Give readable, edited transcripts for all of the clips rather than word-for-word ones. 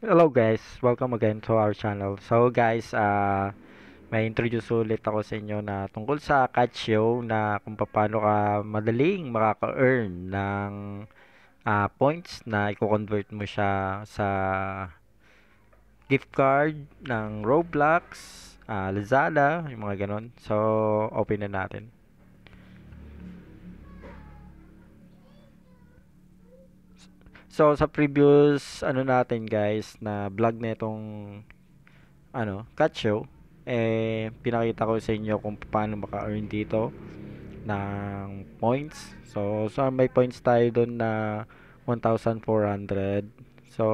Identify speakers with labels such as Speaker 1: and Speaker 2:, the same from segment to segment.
Speaker 1: Hello guys, welcome again to our channel. So guys, may introduce ulit ako sa inyo na tungkol sa catch show na kung paano ka madaling makaka-earn ng points na i-convert mo siya sa gift card ng Roblox, Lazada, yung mga ganon. So, open na natin. So, sa previous natin guys na vlog na itong cat show, pinakita ko sa inyo kung paano maka-earn dito ng points. So may points tayo doon na 1,400. So,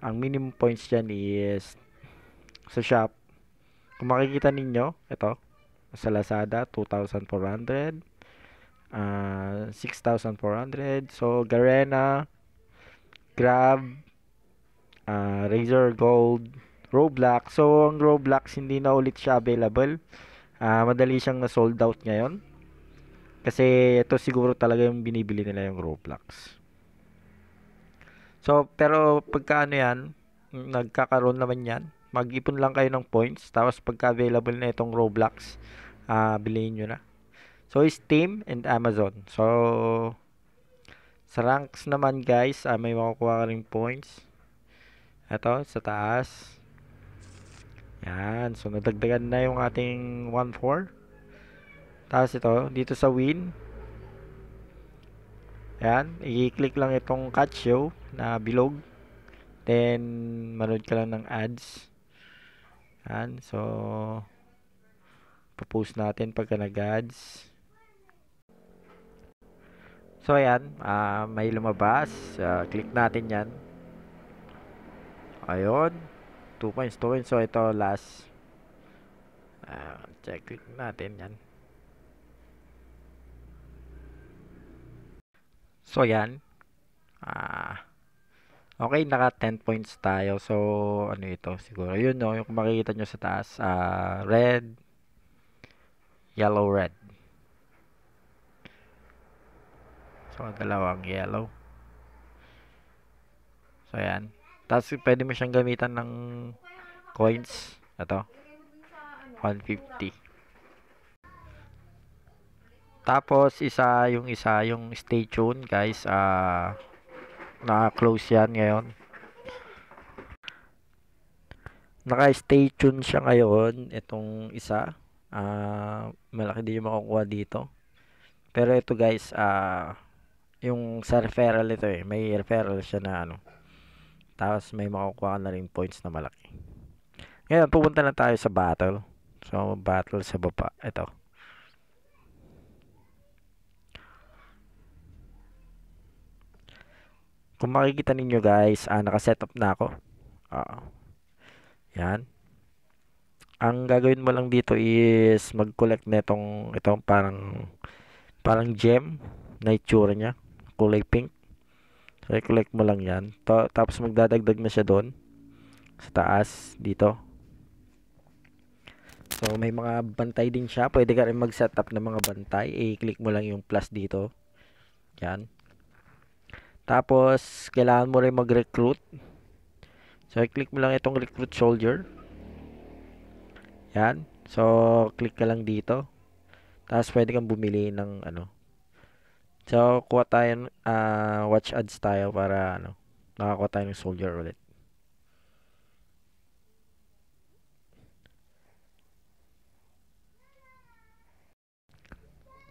Speaker 1: ang minimum points dyan is sa shop. Kung makikita ninyo, ito, sa Lazada, 2,400, 6,400. So, Garena, Grab, Razor Gold, Roblox. So, ang Roblox, hindi na ulit siya available. Madali siyang na-sold out ngayon. Kasi ito siguro talaga yung binibili nila yung Roblox. So, pero pagka yan, nagkakaroon naman yan, mag-ipon lang kayo ng points. Tapos pagka available na itong Roblox, bilhin nyo na. So, Steam and Amazon. So, sa ranks naman guys, may makukuha ka rin points. Ito, sa taas. Yan. So, nadagdagan na yung ating 1-4. Tapos ito, dito sa win. Yan. I-click lang itong catch show na bilog. Then, manood ka lang ng ads. Yan. So, post natin pagka nag-ads. So, ayan. May lumabas. Click natin yan. Ayun. 2 points, 2 points. So, ito last. Check. Click natin yan. So, yan. Okay, naka 10 points tayo. So, ano ito? Siguro, yun no. Yung makikita nyo sa taas. Red, yellow, red. So, dalawang yellow. So, ayan. Tapos, pwede mo siyang gamitan ng coins. Ito. 150. Tapos, yung stay tuned, guys. Naka-close yan ngayon. Naka-stay tuned siya ngayon. Itong isa. Malaki din yung makukuha dito. Pero ito, guys, yung sa referral ito may referral siya na tapos may makukuha na rin points na malaki. Ngayon, pupunta na tayo sa battle. So, battle sa baba. Ito. Kung makikita ninyo guys, naka-setup na ako. Yan. Ang gagawin mo lang dito is mag-collect na itong parang gem na itsura niya. Kulay pink. So, i-collect mo lang yan. Tapos magdadagdag na siya doon. Sa taas, dito. So, may mga bantay din siya. Pwede ka rin mag-setup ng mga bantay. I-click mo lang yung plus dito. Yan. Tapos, kailangan mo rin mag-recruit. So, i-click mo lang itong recruit soldier. Yan. So, click ka lang dito. Tapos, pwede kang bumili ng So, kuha tayo, watch ads tayo para, nakakuha tayo ng soldier ulit.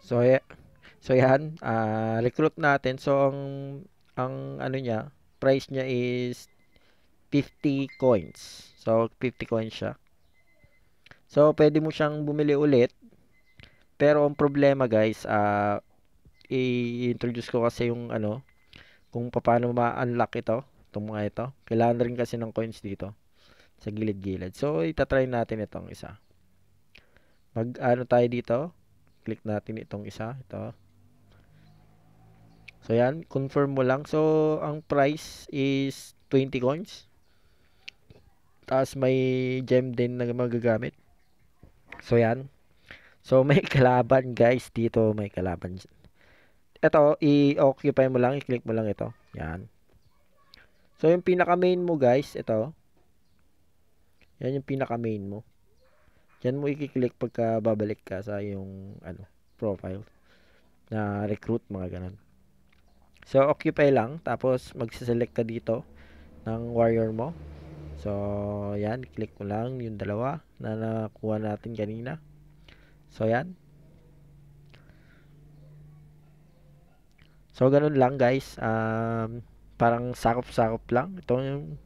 Speaker 1: So, so yan, recruit natin. So, ang niya, price niya is 50 coins. So, 50 coins siya. So, pwede mo siyang bumili ulit. Pero, ang problema guys, i-introduce ko kasi yung kung paano ma-unlock itong mga ito. Kailangan rin kasi ng coins dito sa gilid-gilid. So, itatry natin itong isa. Tayo dito. Click natin itong isa. Ito. So, yan. Confirm mo lang. So, ang price is 20 coins. Tapos, may gem din na magagamit. So, yan. So, may kalaban guys. Dito, may kalaban. Ito, i-occupy mo lang. I-click mo lang ito. Yan. So, yung pinaka-main mo guys, ito. Yan yung pinaka-main mo. Yan mo i-click pagka babalik ka sa yung profile na recruit, mga ganun. So, occupy lang. Tapos, magsiselect ka dito ng warrior mo. So, yan. Click mo lang yung dalawa na nakuha natin kanina. So, yan. So, ganun lang guys. Parang sakop-sakop lang. Ito yung...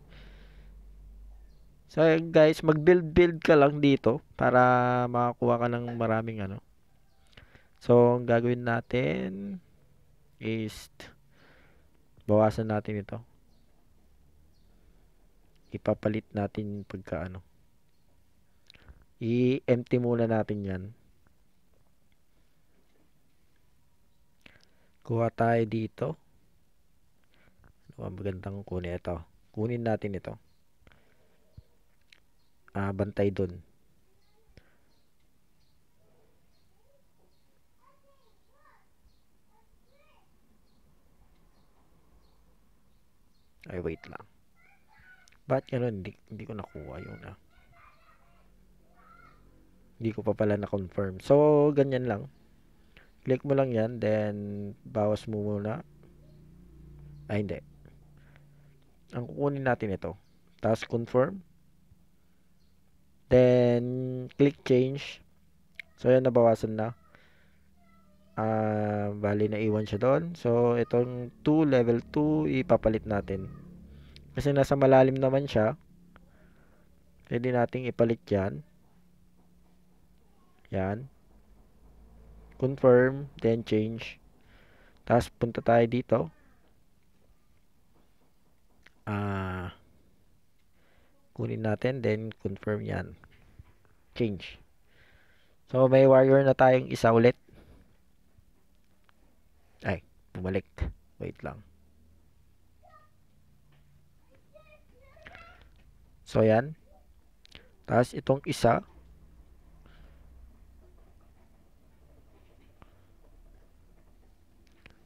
Speaker 1: So, guys, mag-build ka lang dito para makakuha ka ng maraming So, ang gagawin natin is bawasan natin ito. Ipapalit natin pagka I-empty muna natin yan. Kuha tayo dito. Magandang kunin ito. Kunin natin ito. Bantay dun. Ay, wait lang. Ba't gano'n? Hindi ko nakuha yun Hindi ko pa pala na-confirm. So, ganyan lang. Click mo lang yan, then bawas mo muna. Ay, hindi. Ang kukunin natin ito. Tapos confirm. Then, click change. So, yan, nabawasan na. Bali na iwan siya doon. So, itong 2, level 2, ipapalit natin. Kasi nasa malalim naman siya. Pwede nating ipalit yan. Yan. Confirm, then change. Tapos, punta tayo dito. Kunin natin, then confirm yan. Change. So, may warrior na tayong isa ulit. Ay, bumalik. Wait lang. So, yan. Tapos, itong isa.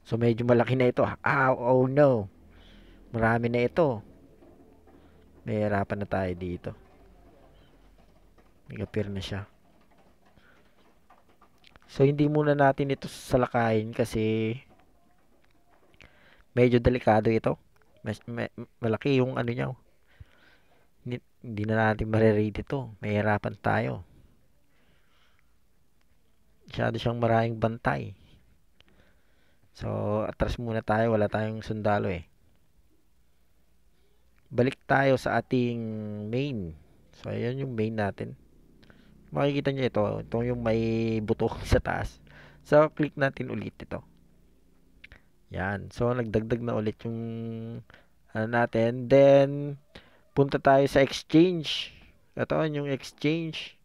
Speaker 1: So, medyo malaki na ito. Oh no. Marami na ito. May hirapan na tayo dito. Nag-appear na siya. So, hindi muna natin ito salakayin kasi medyo delikado ito. Malaki yung niya. Hindi na natin mariread ito. May hirapan tayo. Masyado siyang maraming bantay. So, atras muna tayo. Wala tayong sundalo Balik tayo sa ating main. So, ayan yung main natin. Makikita nyo ito. Ito yung may buto sa taas. So, click natin ulit ito. Yan. So, nagdagdag na ulit yung natin. Then, punta tayo sa exchange. Ito yung exchange.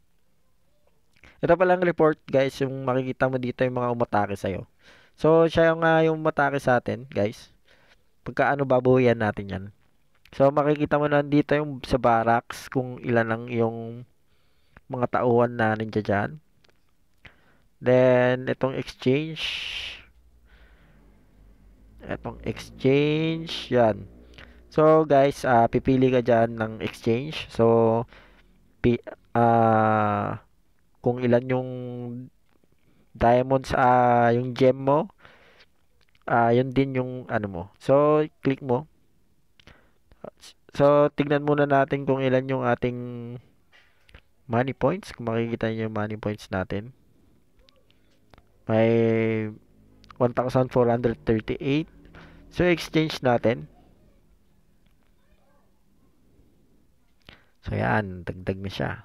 Speaker 1: Ito palang report guys. Yung makikita mo dito yung mga umatake sa'yo. So, siya yung umatake sa atin guys. Pagka babuhayan natin yan. So, makikita mo nandito yung sa barracks kung ilan ang yung mga tauhan na ninja dyan. Then, itong exchange. Yan. So, guys, pipili ka dyan ng exchange. So, kung ilan yung diamonds, yung gem mo, yun din yung mo. So, click mo. So, tignan muna natin kung ilan yung ating money points. Kung makikita nyo yung money points natin. May 1,438. So, exchange natin. So, yan. Dagdag na siya.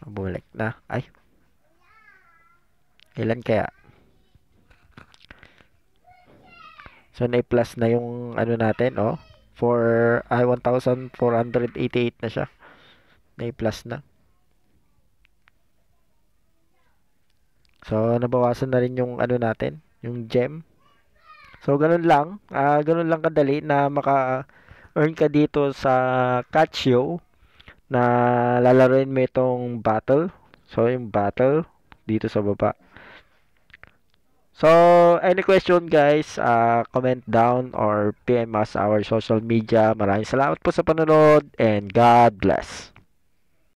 Speaker 1: Bumalik na. Ay. Ilan kaya? So, na-plus na yung natin, 1,488 na siya. Na-plus na. So, nabawasan na rin yung natin, yung gem. So, ganun lang. Ganun lang kadali na maka-earn ka dito sa Catch.io na lalaroin mo itong battle. So, yung battle dito sa baba. So, any question guys, comment down or PM us our social media. Maraming salamat po sa panonood and God bless.